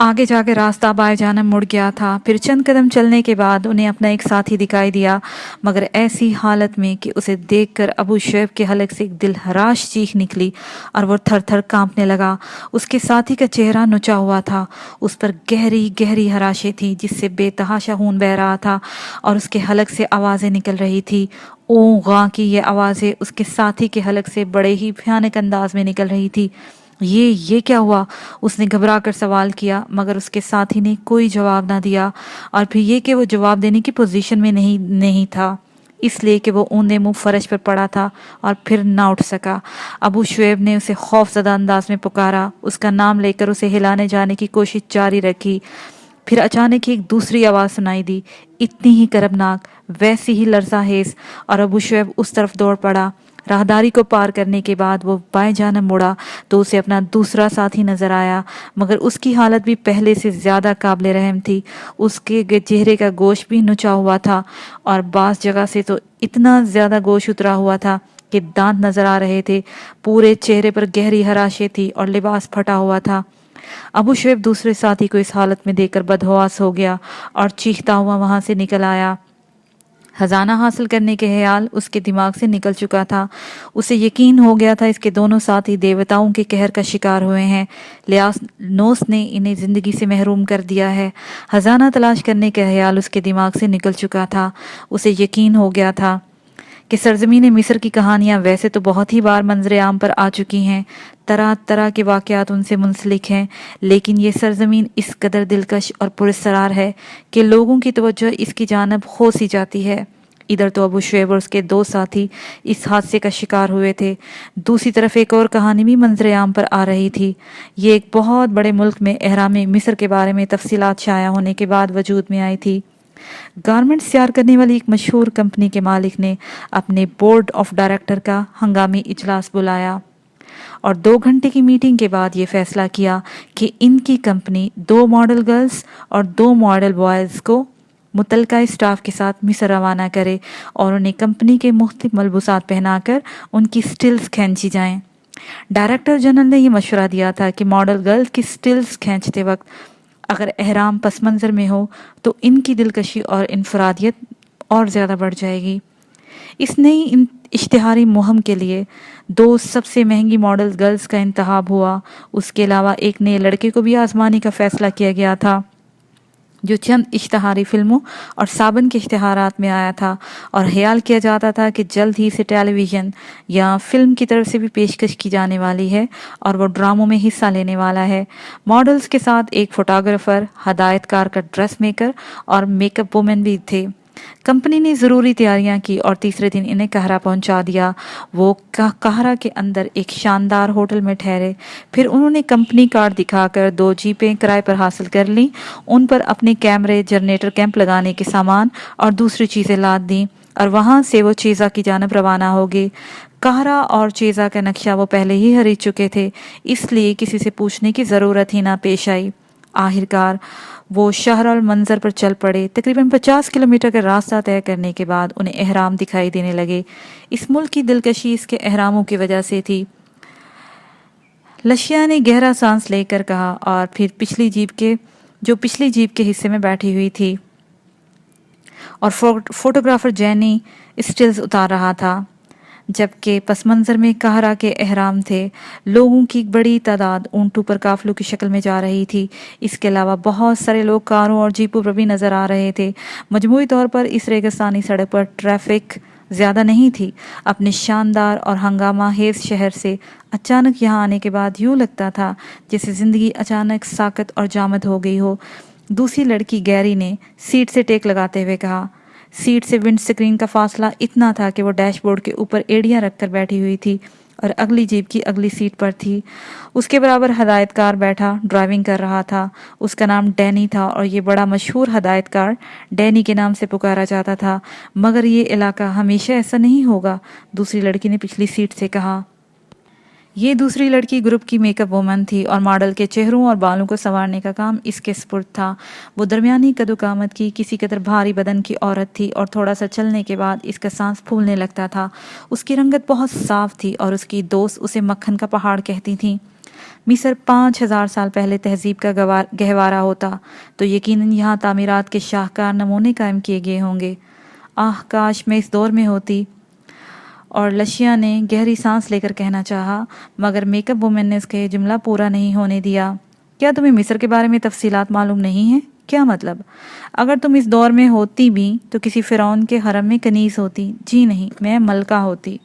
آگے جا کے راستہ بائیں جانب مڑ گیا تھا۔ پھر چند قدم چلنے کے بعد انہیں اپنا ایک ساتھی دکھائی دیا، مگر ایسی حالت میں کہ اسے دیکھ کر ابو شعیب کے حلق سے ایک دل ہراش چیخ نکلی اور وہ تھر تھر کانپنے لگا۔ اس کے ساتھی کا چہرہ نچا ہوا تھا، اس پر گہری گہری خراشیں تھیں جس سے بے تحاشا خون بہہ رہا تھا، اور اس کے حلق سے آوازیں نکل رہی تھی۔ اوں غاں کی یہ آوازیں اس کے ساتھی کے حلق سے بڑے ہی بھیانک انداز میں نکل رہی تھی۔ یہ کیا ہوا؟ اس نے گھبرا کر سوال کیا، مگر اس کے ساتھی نے کوئی جواب نہ دیا، اور پھر یہ کہ وہ جواب دینے کی پوزیشن میں نہیں تھا، اس لیے کہ وہ اوندے منہ فرش پر پڑا تھا اور پھر نہ اٹھ سکا۔ ابو شعیب نے اسے خوف زدہ انداز میں پکارا، اس کا نام لے کر اسے ہلانے جانے کی کوشش جاری رکھی۔ پھر اچانک ایک دوسری آواز سنائی دی، اتنی ہی کربناک، ویسی ہی لرزہ خیز، اور ابو شعیب اس طرف دوڑ پڑا۔ راہداری کو پار کرنے کے بعد وہ بائیں جانب مڑا تو اسے اپنا دوسرا ساتھی نظر آیا، مگر اس کی حالت بھی پہلے سے زیادہ قابل رحم تھی۔ اس کے چہرے کا گوشت بھی نچا ہوا تھا، اور بعض جگہ سے تو اتنا زیادہ گوشت اترا ہوا تھا کہ دانت نظر آ رہے تھے۔ پورے چہرے پر گہری خراشیں تھی اور لباس پھٹا ہوا تھا۔ ابو شعیب دوسرے ساتھی کو اس حالت میں دیکھ کر بدحواس ہو گیا اور چیختا ہوا وہاں سے نکل آیا۔ خزانہ حاصل کرنے کے خیال اس کے دماغ سے نکل چکا تھا۔ اسے یقین ہو گیا تھا اس کے دونوں ساتھی دیوتاؤں کے قہر کا شکار ہوئے ہیں، لیانوس نے انہیں زندگی سے محروم کر دیا ہے۔ خزانہ تلاش کرنے کا خیال اس کے دماغ سے نکل چکا تھا۔ اسے یقین ہو گیا تھا کہ سرزمین مصر کی کہانیاں ویسے تو بہت ہی بار منظر عام پر آ چکی ہیں، طرح طرح کے واقعات ان سے منسلک ہیں، لیکن یہ سرزمین اس قدر دلکش اور پراسرار ہے کہ لوگوں کی توجہ اس کی جانب کھو سی جاتی ہے۔ ادھر تو ابو شعیب اور اس کے دو ساتھی اس حادثے کا شکار ہوئے تھے، دوسری طرف ایک اور کہانی بھی منظر عام پر آ رہی تھی۔ یہ ایک بہت بڑے ملک میں اہرام مصر کے بارے میں تفصیلات شائع ہونے کے بعد وجود میں آئی تھی۔ گارمنٹس تیار کرنے والی ایک مشہور کمپنی کے مالک نے اپنے بورڈ آف ڈائریکٹر کا ہنگامی اجلاس بلایا اور 2 گھنٹے کی میٹنگ کے بعد یہ فیصلہ کیا کہ ان کی کمپنی 2 ماڈل گرلز اور 2 ماڈل بوائز کو متعلقہ اسٹاف کے ساتھ مصر روانہ کرے اور انہیں کمپنی کے مختلف ملبوسات پہنا کر ان کی سٹلز کھینچی جائیں۔ ڈائریکٹر جنرل نے یہ مشورہ دیا تھا کہ ماڈل گرلز کی سٹلز کھینچتے وقت اگر احرام پس منظر میں ہو تو ان کی دلکشی اور انفرادیت اور زیادہ بڑھ جائے گی۔ اس نئی اشتہاری مہم کے لیے 2 سب سے مہنگی ماڈل گرلز کا انتخاب ہوا۔ اس کے علاوہ ایک نئے لڑکے کو بھی آزمانے کا فیصلہ کیا گیا تھا جو چند اشتہاری فلموں اور صابن کے اشتہارات میں آیا تھا، اور خیال کیا جاتا تھا کہ جلد ہی سے ٹیلی ویژن یا فلم کی طرف سے بھی پیشکش کی جانے والی ہے اور وہ ڈراموں میں حصہ لینے والا ہے۔ ماڈلز کے ساتھ ایک فوٹوگرافر، ہدایت کار کا ڈریس میکر اور میک اپ وومن بھی تھے۔ کمپنی نے ضروری تیاریاں کی اور تیسرے دن انہیں قاہرہ پہنچا دیا۔ وہ قاہرہ کے اندر ایک شاندار ہوٹل میں ٹھہرے، پھر انہوں نے کمپنی کارڈ دکھا کر 2 جیپیں کرائے پر حاصل کر لیں، ان پر اپنے کیمرے، جنریٹر کیمپ لگانے کے سامان اور دوسری چیزیں لاد دیں، اور وہاں سے وہ چیزا کی جانب روانہ ہو گئے۔ قاہرہ اور چیزا کا نقشہ وہ پہلے ہی خرید چکے تھے، اس لیے کسی سے پوچھنے کی ضرورت ہی نہ پیش آئی۔ آخرکار وہ شہر المنظر پر چل پڑے۔ تقریباً 50 کلومیٹر کا راستہ طے کرنے کے بعد انہیں احرام دکھائی دینے لگے۔ اس ملک کی دلکشی اس کے احراموں کی وجہ سے تھی۔ لشیا نے گہرا سانس لے کر کہا، اور پھر پچھلی جیپ کے حصے میں بیٹھی ہوئی تھی اور فوٹوگرافر جینی اسٹلز اتار رہا تھا، جبکہ پس منظر میں قاہرہ کے احرام تھے۔ لوگوں کی ایک بڑی تعداد اونٹوں پر قافلوں کی شکل میں جا رہی تھی۔ اس کے علاوہ بہت سارے لوگ کاروں اور جیپوں پر بھی نظر آ رہے تھے۔ مجموعی طور پر اس ریگستانی سڑک پر ٹریفک زیادہ نہیں تھی۔ اپنے شاندار اور ہنگامہ خیز شہر سے اچانک یہاں آنے کے بعد یوں لگتا تھا جیسے زندگی اچانک ساکت اور جامد ہو گئی ہو۔ دوسری لڑکی گیری نے سیٹ سے ٹیک لگاتے ہوئے کہا۔ سیٹ سے ونڈ سکرین کا فاصلہ اتنا تھا کہ وہ ڈیش بورڈ کے اوپر ایڑیاں رکھ کر بیٹھی ہوئی تھی اور اگلی جیپ کی اگلی سیٹ پر تھی۔ اس کے برابر ہدایت کار بیٹھا ڈرائیونگ کر رہا تھا۔ اس کا نام ڈینی تھا اور یہ بڑا مشہور ہدایت کار ڈینی کے نام سے پکارا جاتا تھا، مگر یہ علاقہ ہمیشہ ایسا نہیں ہوگا، دوسری لڑکی نے پچھلی سیٹ سے کہا۔ یہ دوسری لڑکی گروپ کی میک اپ وومن تھی اور ماڈل کے چہروں اور بالوں کو سنوارنے کا کام اس کے سپرد تھا۔ وہ درمیانی قد و قامت کی، کسی قدر بھاری بدن کی عورت تھی اور تھوڑا سا چلنے کے بعد اس کا سانس پھولنے لگتا تھا۔ اس کی رنگت بہت صاف تھی اور اس کی دوست اسے مکھن کا پہاڑ کہتی تھیں۔ مصر 5000 سال پہلے تہذیب کا گہوارہ ہوتا تو یقیناً یہاں تعمیرات کے شاہکار نمونے قائم کیے گئے ہوں گے۔ آہ کاش میں اس دور میں ہوتی، اور لشیا نے گہری سانس لے کر کہنا چاہا، مگر میک اپ وومن نے اس کا یہ جملہ پورا نہیں ہونے دیا۔ کیا تمہیں مصر کے بارے میں تفصیلات معلوم نہیں ہیں؟ کیا مطلب؟ اگر تم اس دور میں ہوتی بھی تو کسی فرعون کے حرم میں کنیز ہوتی۔ جی نہیں، میں ملکہ ہوتی۔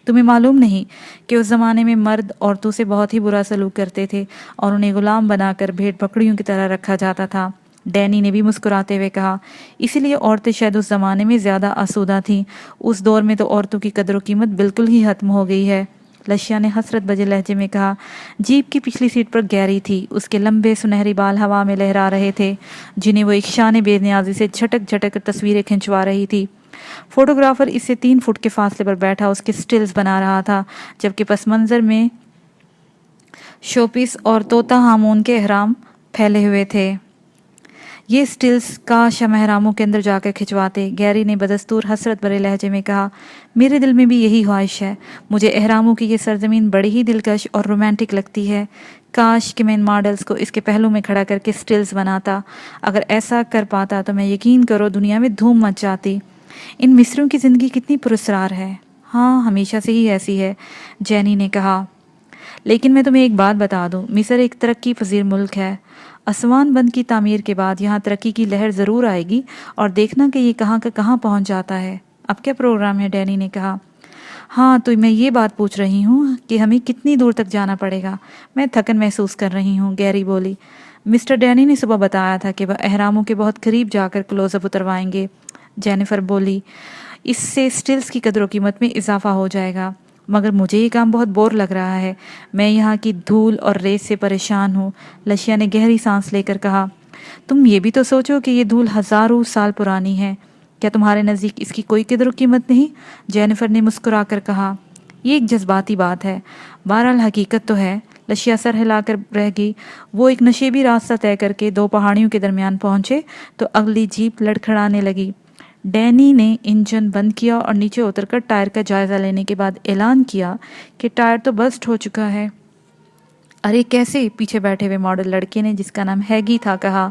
تمہیں معلوم نہیں کہ اس زمانے میں مرد عورتوں سے بہت ہی برا سلوک کرتے تھے اور انہیں غلام بنا کر بھیڑ بکریوں کی طرح رکھا جاتا تھا؟ ڈینی نے بھی مسکراتے ہوئے کہا، اسی لیے عورتیں شاید اس زمانے میں زیادہ آسودہ تھیں۔ اس دور میں تو عورتوں کی قدر و قیمت بالکل ہی ختم ہو گئی ہے۔ لشیا نے حسرت بھرے لہجے میں کہا۔ جیپ کی پچھلی سیٹ پر گیری تھی۔ اس کے لمبے سنہری بال ہوا میں لہرا رہے تھے، جنہیں وہ ایک شان بے نیازی سے جھٹک جھٹک کر تصویریں کھنچوا رہی تھی۔ فوٹوگرافر اس سے 3 فٹ کے فاصلے پر بیٹھا اس کے سٹلز بنا رہا تھا، جبکہ پس منظر میں شوپیس اور طوطا ہامون کے احرام پھیلے ہوئے تھے۔ یہ سٹلز کاش ہم احراموں کے اندر جا کر کھنچواتے، گیری نے بدستور حسرت بھرے لہجے میں کہا۔ میرے دل میں بھی یہی خواہش ہے۔ مجھے احراموں کی یہ سرزمین بڑی ہی دلکش اور رومانٹک لگتی ہے۔ کاش کہ میں ان ماڈلز کو اس کے پہلو میں کھڑا کر کے سٹلز بناتا۔ اگر ایسا کر پاتا تو میں یقین کرو دنیا میں دھوم مچ جاتی۔ ان مصریوں کی زندگی کتنی پراسرار ہے۔ ہاں، ہمیشہ سے ہی ایسی ہے، جینی نے کہا۔ لیکن میں تمہیں ایک بات بتا دوں، مصر ایک ترقی پذیر ملک ہے۔ اسوان بند کی تعمیر کے بعد یہاں ترقی کی لہر ضرور آئے گی، اور دیکھنا کہ یہ کہاں کا کہاں پہنچ جاتا ہے۔ اب کیا پروگرام ہے؟ ڈینی نے کہا۔ ہاں تو میں یہ بات پوچھ رہی ہوں کہ ہمیں کتنی دور تک جانا پڑے گا؟ میں تھکن محسوس کر رہی ہوں، گیری بولی۔ مسٹر ڈینی نے صبح بتایا تھا کہ وہ احراموں کے بہت قریب جا کر کلوز اپ اتروائیں گے، جینیفر بولی۔ اس سے سٹلز کی قدر و قیمت میں اضافہ ہو جائے گا، مگر مجھے یہ کام بہت بور لگ رہا ہے۔ میں یہاں کی دھول اور ریت سے پریشان ہوں، لشیا نے گہری سانس لے کر کہا۔ تم یہ بھی تو سوچو کہ یہ دھول ہزاروں سال پرانی ہے۔ کیا تمہارے نزدیک اس کی کوئی قدر و قیمت نہیں؟ جینیفر نے مسکرا کر کہا۔ یہ ایک جذباتی بات ہے، بہرحال حقیقت تو ہے۔ لشیا سر ہلا کر رہ گئی۔ وہ ایک نشیبی راستہ طے کر کے 2 پہاڑیوں کے درمیان پہنچے تو اگلی جیپ لڑکھڑانے لگی۔ ڈینی نے انجن بند کیا اور نیچے اتر کر ٹائر کا جائزہ لینے کے بعد اعلان کیا کہ ٹائر تو برسٹ ہو چکا ہے۔ ارے کیسے؟ پیچھے بیٹھے ہوئے ماڈل لڑکے نے، جس کا نام ہیگی تھا، کہا۔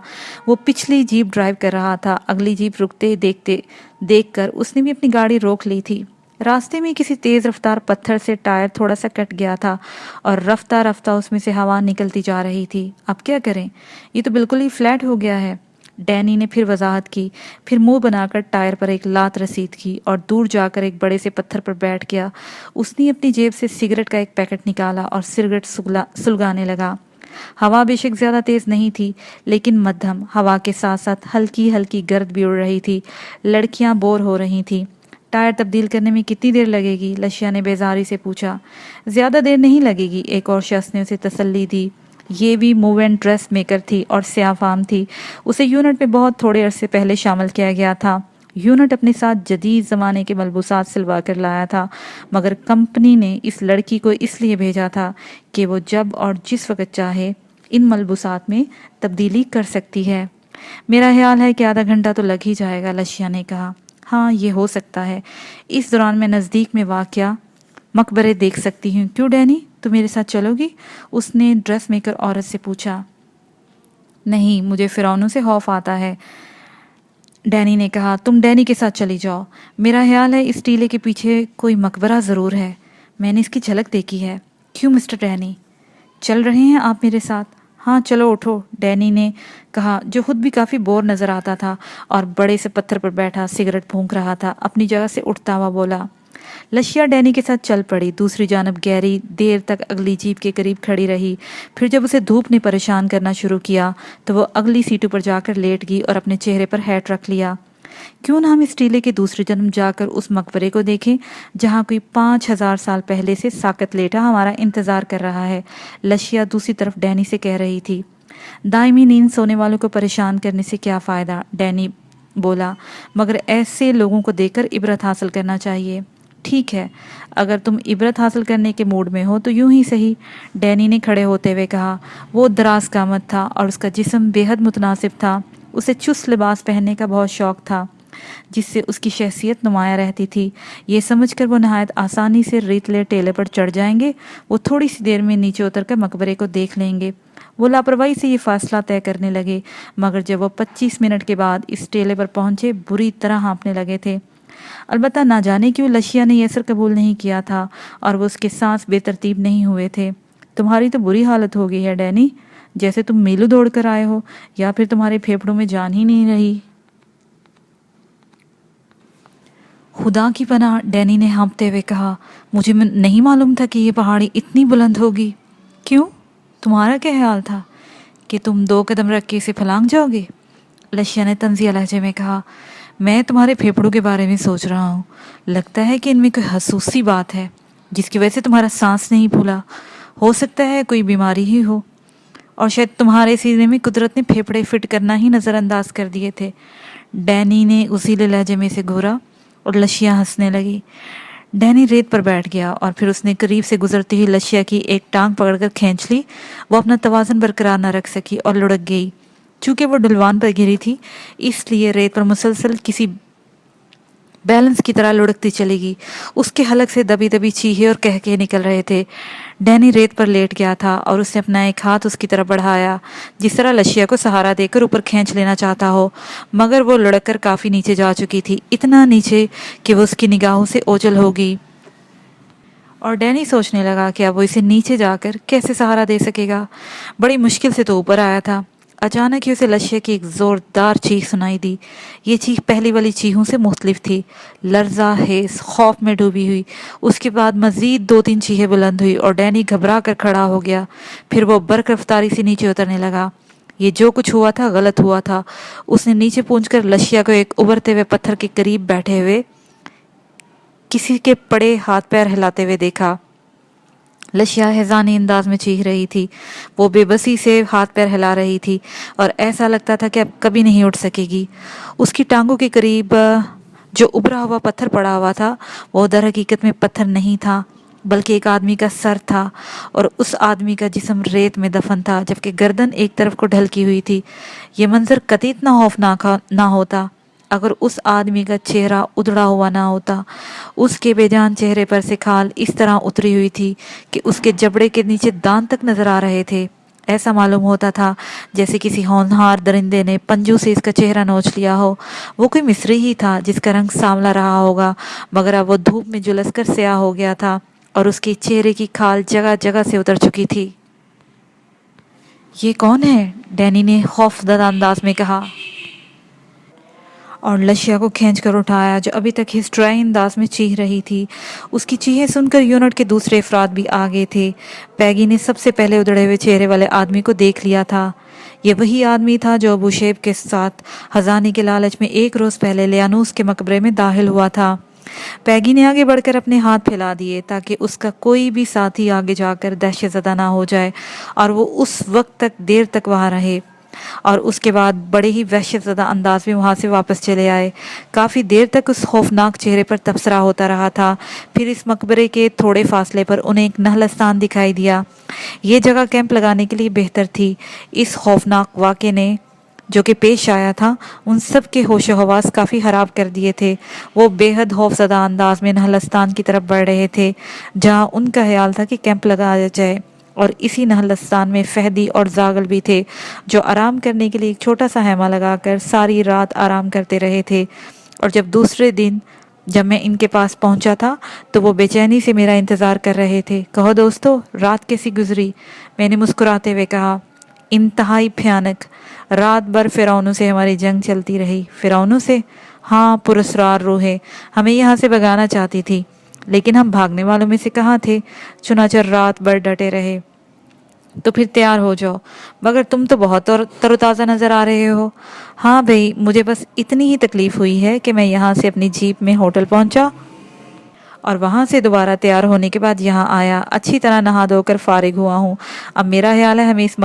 وہ پچھلی جیپ ڈرائیو کر رہا تھا۔ اگلی جیپ رکتے دیکھ کر اس نے بھی اپنی گاڑی روک لی تھی۔ راستے میں کسی تیز رفتار پتھر سے ٹائر تھوڑا سا کٹ گیا تھا اور رفتہ رفتہ اس میں سے ہوا نکلتی جا رہی تھی۔ اب کیا کریں؟ یہ تو بالکل ہی فلیٹ ہو گیا ہے، ڈینی نے پھر وضاحت کی، پھر منہ بنا کر ٹائر پر ایک لات رسید کی اور دور جا کر ایک بڑے سے پتھر پر بیٹھ گیا۔ اس نے اپنی جیب سے سگریٹ کا ایک پیکٹ نکالا اور سگریٹ سلگانے لگا۔ ہوا بے شک زیادہ تیز نہیں تھی، لیکن مدھم ہوا کے ساتھ ساتھ ہلکی ہلکی گرد بھی اڑ رہی تھی۔ لڑکیاں بور ہو رہی تھیں۔ ٹائر تبدیل کرنے میں کتنی دیر لگے گی؟ لشیا نے بیزاری سے پوچھا۔ زیادہ دیر نہیں لگے گی، ایک اور شخص نے اسے تسلی دی۔ یہ بھی موو اینڈ ڈریس میکر تھی اور سیاہ فام تھی۔ اسے یونٹ میں بہت تھوڑے عرصے پہلے شامل کیا گیا تھا۔ یونٹ اپنے ساتھ جدید زمانے کے ملبوسات سلوا کر لایا تھا، مگر کمپنی نے اس لڑکی کو اس لیے بھیجا تھا کہ وہ جب اور جس وقت چاہے ان ملبوسات میں تبدیلی کر سکتی ہے۔ میرا خیال ہے کہ آدھا گھنٹہ تو لگ ہی جائے گا، لشیا نے کہا۔ ہاں یہ ہو سکتا ہے، اس دوران میں نزدیک میں واقع مقبرے دیکھ سکتی ہوں۔ کیوں ڈینی، تو میرے ساتھ چلو گی؟ اس نے ڈریس میکر عورت سے پوچھا۔ نہیں، مجھے فرعونوں سے خوف آتا ہے، ڈینی نے کہا۔ تم ڈینی کے ساتھ چلی جاؤ، میرا خیال ہے اس ٹیلے کے پیچھے کوئی مقبرہ ضرور ہے، میں نے اس کی جھلک دیکھی ہے۔ کیوں مسٹر ڈینی، چل رہے ہیں آپ میرے ساتھ؟ ہاں چلو اٹھو، ڈینی نے کہا، جو خود بھی کافی بور نظر آتا تھا اور بڑے سے پتھر پر بیٹھا سگریٹ پھونک رہا تھا۔ اپنی جگہ سے اٹھتا ہوا بولا۔ لشیا ڈینی کے ساتھ چل پڑی۔ دوسری جانب گیری دیر تک اگلی جیپ کے قریب کھڑی رہی، پھر جب اسے دھوپ نے پریشان کرنا شروع کیا تو وہ اگلی سیٹوں پر جا کر لیٹ گئی اور اپنے چہرے پر ہیٹ رکھ لیا۔ کیوں نہ ہم اس ٹیلے کے دوسری جانب جا کر اس مقبرے کو دیکھیں جہاں کوئی 5000 سال پہلے سے ساکت لیٹا ہمارا انتظار کر رہا ہے، لشیا دوسری طرف ڈینی سے کہہ رہی تھی۔ دائمی نیند سونے والوں کو پریشان کرنے سے کیا فائدہ، ڈینی بولا، مگر ایسے لوگوں کو دیکھ کر عبرت حاصل کرنا چاہیے۔ ٹھیک ہے، اگر تم عبرت حاصل کرنے کے موڈ میں ہو تو یوں ہی صحیح، ڈینی نے کھڑے ہوتے ہوئے کہا۔ وہ دراز قامت تھا اور اس کا جسم بے حد متناسب تھا۔ اسے چست لباس پہننے کا بہت شوق تھا۔ جس سے اس کی شخصیت نمایاں رہتی تھی۔ یہ سمجھ کر وہ نہایت آسانی سے ریتلے ٹیلے پر چڑھ جائیں گے، وہ تھوڑی سی دیر میں نیچے اتر کر مقبرے کو دیکھ لیں گے۔ وہ لاپرواہی سے یہ فاصلہ طے کرنے لگے، مگر جب وہ 25 منٹ کے بعد اس ٹیلے پر پہنچے بری طرح ہانپنے لگے تھے۔ البتہ نہ جانے کیوں لشیا نے یہ اثر قبول نہیں کیا تھا اور وہ اس کے سانس بے ترتیب نہیں ہوئے تھے۔ تمہاری تو بری حالت ہو گئی ہے ڈینی، جیسے تم میلوں دوڑ کر آئے ہو، یا پھر تمہارے پھیپھڑوں میں جان ہی نہیں رہی۔ خدا کی پناہ، ڈینی نے ہانپتے ہوئے کہا، مجھے نہیں معلوم تھا کہ یہ پہاڑی اتنی بلند ہوگی۔ کیوں؟ تمہارا کیا خیال تھا کہ تم 2 قدم رکھ کے اسے پھلانگ جاؤ گے؟ لشیا نے طنزیہ لہجے میں کہا، میں تمہارے پھیپھڑوں کے بارے میں سوچ رہا ہوں، لگتا ہے کہ ان میں کوئی حسوسی بات ہے جس کی وجہ سے تمہارا سانس نہیں پھولا۔ ہو سکتا ہے کوئی بیماری ہی ہو، اور شاید تمہارے سینے میں قدرت نے پھیپھڑے فٹ کرنا ہی نظر انداز کر دیے تھے۔ ڈینی نے اسی لہجے میں سے گھورا اور لشیا ہنسنے لگی۔ ڈینی ریت پر بیٹھ گیا اور پھر اس نے قریب سے گزرتی ہوئی لشیا کی ایک ٹانگ پکڑ کر کھینچ لی۔ وہ اپنا توازن برقرار نہ رکھ سکی اور لڑک گئی۔ چونکہ وہ ڈھلوان پر گری تھی، اس لیے ریت پر مسلسل کسی بیلنس کی طرح لڑکتی چلی گئی۔ اس کے حلق سے دبی دبی چیخے اور کہکے نکل رہے تھے۔ ڈینی ریت پر لیٹ گیا تھا اور اس نے اپنا ایک ہاتھ اس کی طرف بڑھایا، جس طرح لشیا کو سہارا دے کر اوپر کھینچ لینا چاہتا ہو، مگر وہ لڑک کر کافی نیچے جا چکی تھی، اتنا نیچے کہ وہ اس کی نگاہوں سے اوجھل ہو گئی۔ اور ڈینی سوچنے لگا کہ اب وہ اسے نیچے جا کر کیسے سہارا دے سکے گا۔ بڑی مشکل سے تو اوپر آیا تھا۔ اچانک ہی اسے لشیا کی ایک زوردار چیخ سنائی دی۔ یہ چیخ پہلی والی چیخوں سے مختلف تھی، لرزہ ہیس خوف میں ڈوبی ہوئی۔ اس کے بعد مزید 2-3 چیخیں بلند ہوئی اور ڈینی گھبرا کر کھڑا ہو گیا۔ پھر وہ برق رفتاری سے نیچے اترنے لگا۔ یہ جو کچھ ہوا تھا غلط ہوا تھا۔ اس نے نیچے پہنچ کر لشیا کو ایک ابھرتے ہوئے پتھر کے قریب بیٹھے ہوئے کسی کے پڑے ہاتھ پیر ہلاتے ہوئے دیکھا۔ لشیا ہیزانی انداز میں چیخ رہی تھی، وہ بے بسی سے ہاتھ پیر ہلا رہی تھی اور ایسا لگتا تھا کہ اب کبھی نہیں اٹھ سکے گی۔ اس کی ٹانگوں کے قریب جو ابھرا ہوا پتھر پڑا ہوا تھا وہ در حقیقت میں پتھر نہیں تھا، بلکہ ایک آدمی کا سر تھا، اور اس آدمی کا جسم ریت میں دفن تھا، جبکہ گردن ایک طرف کو ڈھلکی ہوئی تھی۔ یہ منظر قطعی اتنا خوفناک نہ ہوتا اگر اس آدمی کا چہرہ ادھڑا ہوا نہ ہوتا۔ اس کے بے جان چہرے پر سے کھال اس طرح اتری ہوئی تھی کہ اس کے جبڑے کے نیچے دانت تک نظر آ رہے تھے۔ ایسا معلوم ہوتا تھا جیسے کسی ہونہار درندے نے پنجوں سے اس کا چہرہ نوچ لیا ہو۔ وہ کوئی مصری ہی تھا جس کا رنگ سانولا رہا ہوگا، مگر اب وہ دھوپ میں جلس کر سیاہ ہو گیا تھا اور اس کے چہرے کی کھال جگہ جگہ سے اتر چکی تھی۔ یہ کون ہے؟ ڈینی نے خوف زدہ انداز میں کہا، اور لشیا کو کھینچ کر اٹھایا جو ابھی تک ہسٹرائی انداز میں چیخ رہی تھی۔ اس کی چیخیں سن کر یونٹ کے دوسرے افراد بھی آگے تھے۔ پیگی نے سب سے پہلے ادھڑے ہوئے چہرے والے آدمی کو دیکھ لیا تھا۔ یہ وہی آدمی تھا جو ابو شیب کے ساتھ خزانے کے لالچ میں 1 روز پہلے لیانوس کے مقبرے میں داخل ہوا تھا۔ پیگی نے آگے بڑھ کر اپنے ہاتھ پھیلا دیے تاکہ اس کا کوئی بھی ساتھی آگے جا کر دہشت زدہ نہ ہو جائے اور وہ اس وقت تک دیر تک وہاں رہے، اور اس کے بعد بڑے ہی وحشت زدہ انداز میں وہاں سے واپس چلے آئے۔ کافی دیر تک اس خوفناک چہرے پر تبصرہ ہوتا رہا تھا۔ پھر اس مقبرے کے تھوڑے فاصلے پر انہیں ایک نہلستان دکھائی دیا۔ یہ جگہ کیمپ لگانے کے لیے بہتر تھی۔ اس خوفناک واقعے نے جو کہ پیش آیا تھا ان سب کے ہوش و حواس کافی خراب کر دیے تھے۔ وہ بے حد خوف زدہ انداز میں نہلستان کی طرف بڑھ رہے تھے جہاں ان کا خیال تھا کہ کیمپ لگایا جائے، اور اسی نہلستان میں فہدی اور زاغل بھی تھے جو آرام کرنے کے لیے ایک چھوٹا سا خیمہ لگا کر ساری رات آرام کرتے رہے تھے۔ اور جب دوسرے دن جب میں ان کے پاس پہنچا تھا تو وہ بے چینی سے میرا انتظار کر رہے تھے۔ کہو دوستو، رات کیسی گزری؟ میں نے مسکراتے ہوئے کہا، انتہائی بھیانک۔ رات بھر فرعونوں سے ہماری جنگ چلتی رہی۔ فرعونوں سے؟ ہاں، پراسرار روحیں ہمیں یہاں سے بھگانا چاہتی تھی، لیکن ہم بھاگنے والوں میں سے کہاں تھے، چنانچہ رات بھر ڈٹے رہے۔ تو پھر تیار ہو جاؤ، مگر تم تو بہت تر و تازہ نظر آ رہے ہو۔ ہاں بھئی، مجھے بس اتنی ہی تکلیف ہوئی ہے کہ میں یہاں سے اپنی جیپ میں ہوٹل پہنچا اور وہاں سے دوبارہ تیار ہونے کے بعد یہاں آیا، اچھی طرح نہا دھو کر فارغ ہوا ہوں۔ اب میرا خیال ہے ہمیں اس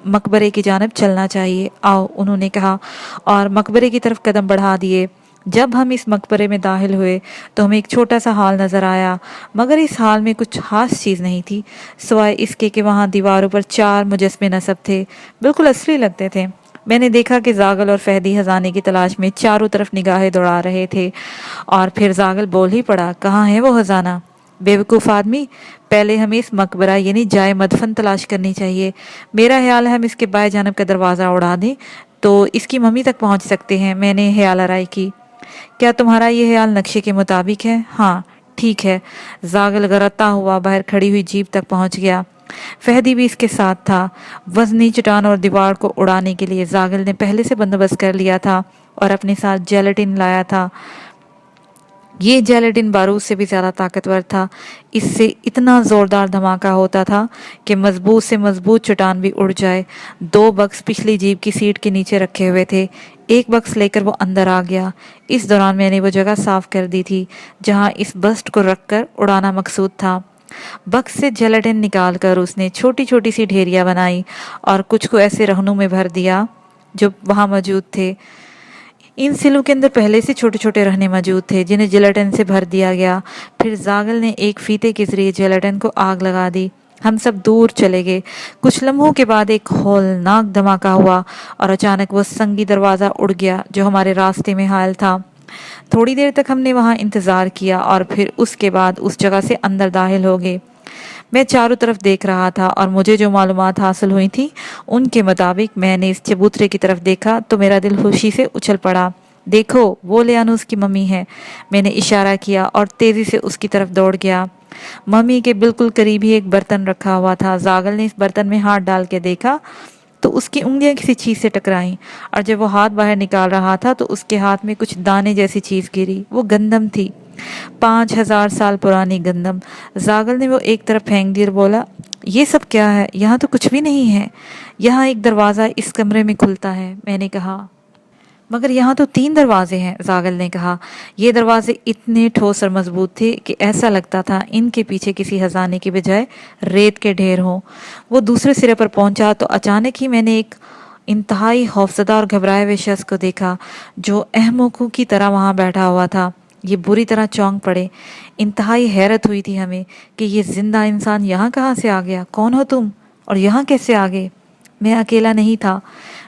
مقبرے کی جانب چلنا چاہیے، آؤ، انہوں نے کہا اور مقبرے کی طرف قدم بڑھا دیے۔ جب ہم اس مقبرے میں داخل ہوئے تو ہمیں ایک چھوٹا سا ہال نظر آیا، مگر اس ہال میں کچھ خاص چیز نہیں تھی سوائے اس کے کہ وہاں دیواروں پر 4 مجسمے نصب تھے، بالکل اصلی لگتے تھے۔ میں نے دیکھا کہ زاغل اور فہدی خزانے کی تلاش میں چاروں طرف نگاہیں دوڑا رہے تھے، اور پھر زاغل بول ہی پڑا، کہاں ہے وہ خزانہ؟ بیوقوف آدمی، پہلے ہمیں اس مقبرہ یعنی جائے مدفن تلاش کرنی چاہیے۔ میرا خیال ہے ہم اس کے بائیں جانب کا دروازہ اڑا دیں تو اس کی ممی تک پہنچ سکتے ہیں۔ میں نے خیال آرائی کی۔ کیا تمہارا یہ خیال نقشے کے مطابق ہے؟ ہاں ٹھیک ہے۔ زاغل غرتا ہوا باہر کھڑی ہوئی جیپ تک پہنچ گیا۔ فہدی بھی اس کے ساتھ تھا۔ وزنی چٹان اور دیوار کو اڑانے کے لیے زاغل نے پہلے سے بندوبست کر لیا تھا اور اپنے ساتھ جیلیٹن لایا تھا۔ یہ جیلیٹن بارود سے بھی زیادہ طاقتور تھا۔ اس سے اتنا زوردار دھماکہ ہوتا تھا کہ مضبوط سے مضبوط چٹان بھی اڑ جائے۔ 2 بکس پچھلی جیپ کی سیٹ کے نیچے رکھے ہوئے تھے۔ ایک بکس لے کر وہ اندر آ گیا۔ اس دوران میں نے وہ جگہ صاف کر دی تھی جہاں اس بسٹ کو رکھ کر اڑانا مقصود تھا۔ بکس سے جیلیٹن نکال کر اس نے چھوٹی چھوٹی سی ڈھیریاں بنائی اور کچھ کو ایسے رہنوں میں بھر دیا جو وہاں موجود تھے۔ ان سلوں کے اندر پہلے سے چھوٹے چھوٹے رہنے موجود تھے جنہیں جیلیٹن سے بھر دیا گیا۔ پھر زاغل نے ایک فیتے کے ذریعے جیلیٹن کو آگ لگا دی۔ ہم سب دور چلے گئے۔ کچھ لمحوں کے بعد ایک ہولناک دھماکہ ہوا اور اچانک وہ سنگی دروازہ اڑ گیا جو ہمارے راستے میں حائل تھا۔ تھوڑی دیر تک ہم نے وہاں انتظار کیا اور پھر اس کے بعد اس جگہ سے اندر داخل ہو گئے۔ میں چاروں طرف دیکھ رہا تھا اور مجھے جو معلومات حاصل ہوئی تھی ان کے مطابق میں نے اس چبوترے کی طرف دیکھا تو میرا دل خوشی سے اچھل پڑا۔ دیکھو وہ لیانوس کی ممی ہے۔ میں نے اشارہ کیا اور تیزی سے اس کی طرف دوڑ گیا۔ ممی کے بالکل قریب ہی ایک برتن رکھا ہوا تھا۔ زاغل نے اس برتن میں ہاتھ ڈال کے دیکھا تو اس کی انگلیاں کسی چیز سے ٹکرائیں اور جب وہ ہاتھ باہر نکال رہا تھا تو اس کے ہاتھ میں کچھ دانے جیسی چیز گری۔ وہ گندم تھی، 5000 سال پرانی گندم۔ زاغل نے وہ ایک طرف پھینک دی اور بولا، یہ سب کیا ہے؟ یہاں تو کچھ بھی نہیں ہے۔ یہاں ایک دروازہ اس کمرے میں کھلتا ہے، میں نے کہا۔ مگر یہاں تو 3 دروازے ہیں، زاغل نے کہا۔ یہ دروازے اتنے ٹھوس اور مضبوط تھے کہ ایسا لگتا تھا ان کے پیچھے کسی خزانے کے بجائے ریت کے ڈھیر ہوں۔ وہ دوسرے سرے پر پہنچا تو اچانک ہی میں نے ایک انتہائی خوفزدہ اور گھبرائے ہوئے شخص کو دیکھا جو احمقوں کی طرح وہاں بیٹھا ہوا تھا۔ یہ بری طرح چونک پڑے۔ انتہائی حیرت ہوئی تھی ہمیں کہ یہ زندہ انسان یہاں کہاں سے آ گیا؟ کون ہو تم اور یہاں کیسے آ گئے؟ میں اکیلا نہیں تھا،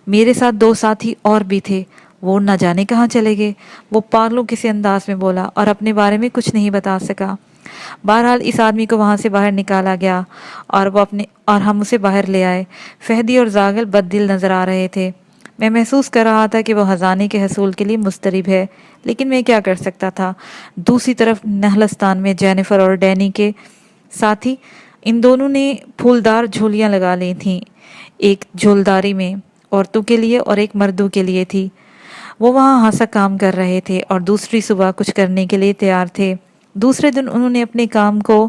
میرے ساتھ 2 ساتھی اور بھی تھے۔ وہ نہ جانے کہاں چلے گئے۔ وہ پاگلوں کسی انداز میں بولا اور اپنے بارے میں کچھ نہیں بتا سکا۔ بہرحال اس آدمی کو وہاں سے باہر نکالا گیا اور ہم اسے باہر لے آئے۔ فہدی اور زاغل بد دل نظر آ رہے تھے۔ میں محسوس کر رہا تھا کہ وہ خزانے کے حصول کے لیے مضطرب ہے، لیکن میں کیا کر سکتا تھا؟ دوسری طرف نہلستان میں جینیفر اور ڈینی کے ساتھی، ان دونوں نے پھولدار جھولیاں لگا لی تھیں۔ ایک جھولداری میں عورتوں کے لیے اور ایک مردوں کے لیے تھی۔ وہ وہاں ہنسا کام کر رہے تھے اور دوسری صبح کچھ کرنے کے لیے تیار تھے۔ دوسرے دن انہوں نے اپنے کام کو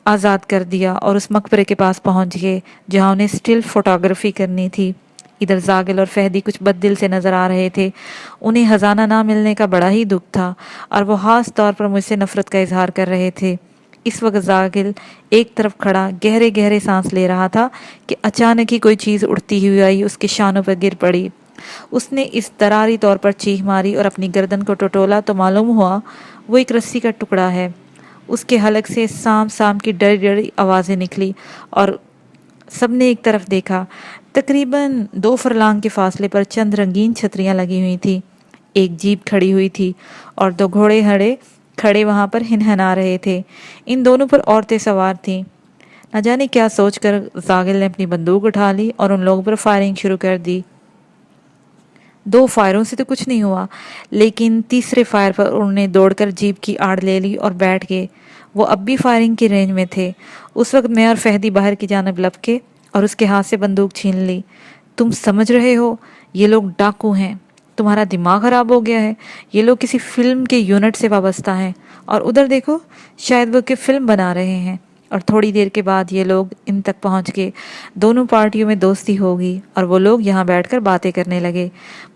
آزاد کر دیا اور اس مقبرے کے پاس پہنچ گئے جہاں انہیں اسٹل فوٹوگرافی کرنی تھی۔ ادھر زاغل اور فہدی کچھ بد دل سے نظر آ رہے تھے۔ انہیں خزانہ نہ ملنے کا بڑا ہی دکھ تھا اور وہ خاص طور پر مجھ سے نفرت کا اظہار کر رہے تھے۔ اس وقت زاغل ایک طرف کھڑا گہرے گہرے سانس لے رہا تھا کہ اچانک ہی کوئی چیز اڑتی ہوئی آئی اس کے شانوں پر گر پڑی۔ اس نے اس دراری طور پر چیخ ماری اور اپنی گردن کو ٹٹولا تو معلوم ہوا وہ ایک رسی کا ٹکڑا ہے۔ اس کے حلق سے سام سام کی ڈری ڈری آوازیں نکلی اور سب نے ایک طرف دیکھا۔ تقریباً 2 فرلانگ کے فاصلے پر چند رنگین چھتریاں لگی ہوئی تھی۔ ایک جیپ کھڑی ہوئی تھی اور 2 گھوڑے کھڑے وہاں پر ہنہنا رہے تھے۔ ان دونوں پر عورتیں سوار تھیں۔ نہ جانے کیا سوچ کر زاغل نے اپنی بندوق اٹھا لی اور ان لوگوں پر فائرنگ شروع کر دی۔ 2 فائروں سے تو کچھ نہیں ہوا، لیکن تیسرے فائر پر انہوں نے دوڑ کر جیپ کی آڑ لے لی اور بیٹھ گئے۔ وہ اب بھی فائرنگ کی رینج میں تھے۔ اس وقت میں اور فہدی باہر کی جانب لپکے اور اس کے ہاتھ سے بندوق چھین لی۔ تم سمجھ رہے ہو یہ لوگ ڈاکو ہیں؟ تمہارا دماغ خراب ہو گیا ہے؟ یہ لوگ کسی فلم کے یونٹ سے وابستہ ہیں اور ادھر دیکھو شاید وہ کہ فلم بنا رہے ہیں۔ اور تھوڑی دیر کے بعد یہ لوگ ان تک پہنچ گئے۔ دونوں پارٹیوں میں دوستی ہوگی اور وہ لوگ یہاں بیٹھ کر باتیں کرنے لگے۔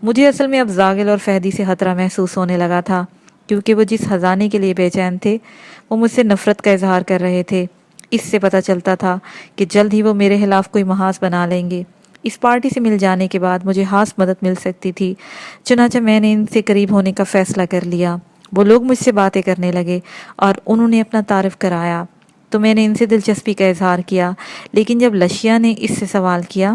مجھے اصل میں اب زاغل اور فہدی سے خطرہ محسوس ہونے لگا تھا کیونکہ وہ جس خزانے کے لیے بے چین تھے وہ مجھ سے نفرت کا اظہار کر رہے تھے۔ اس سے پتہ چلتا تھا کہ جلد ہی وہ میرے خلاف کوئی محاذ بنا لیں گے۔ اس پارٹی سے مل جانے کے بعد مجھے خاص مدد مل سکتی تھی، چنانچہ میں نے ان سے قریب ہونے کا فیصلہ کر لیا۔ وہ لوگ مجھ سے باتیں کرنے لگے اور انہوں نے اپنا تعارف کرایا تو میں نے ان سے دلچسپی کا اظہار کیا، لیکن جب لشیا نے اس سے سوال کیا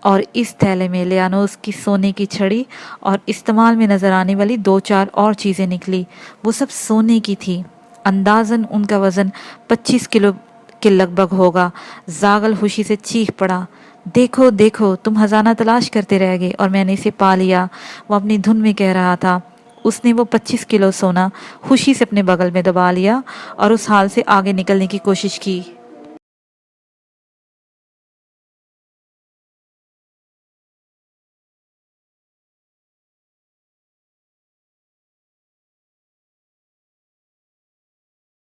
اور اس تھیلے میں لیانوس کی سونے کی چھڑی اور استعمال میں نظر آنے والی 2-4 اور چیزیں نکلی۔ وہ سب سونے کی تھی۔ اندازاً ان کا وزن 25 کلو کے لگ بھگ ہوگا۔ زاغل خوشی سے چیخ پڑا، دیکھو دیکھو، تم خزانہ تلاش کرتے رہ گئے اور میں نے اسے پا لیا۔ وہ اپنی دھن میں کہہ رہا تھا۔ اس نے وہ 25 کلو سونا خوشی سے اپنے بغل میں دبا لیا اور اس حال سے آگے نکلنے کی کوشش کی۔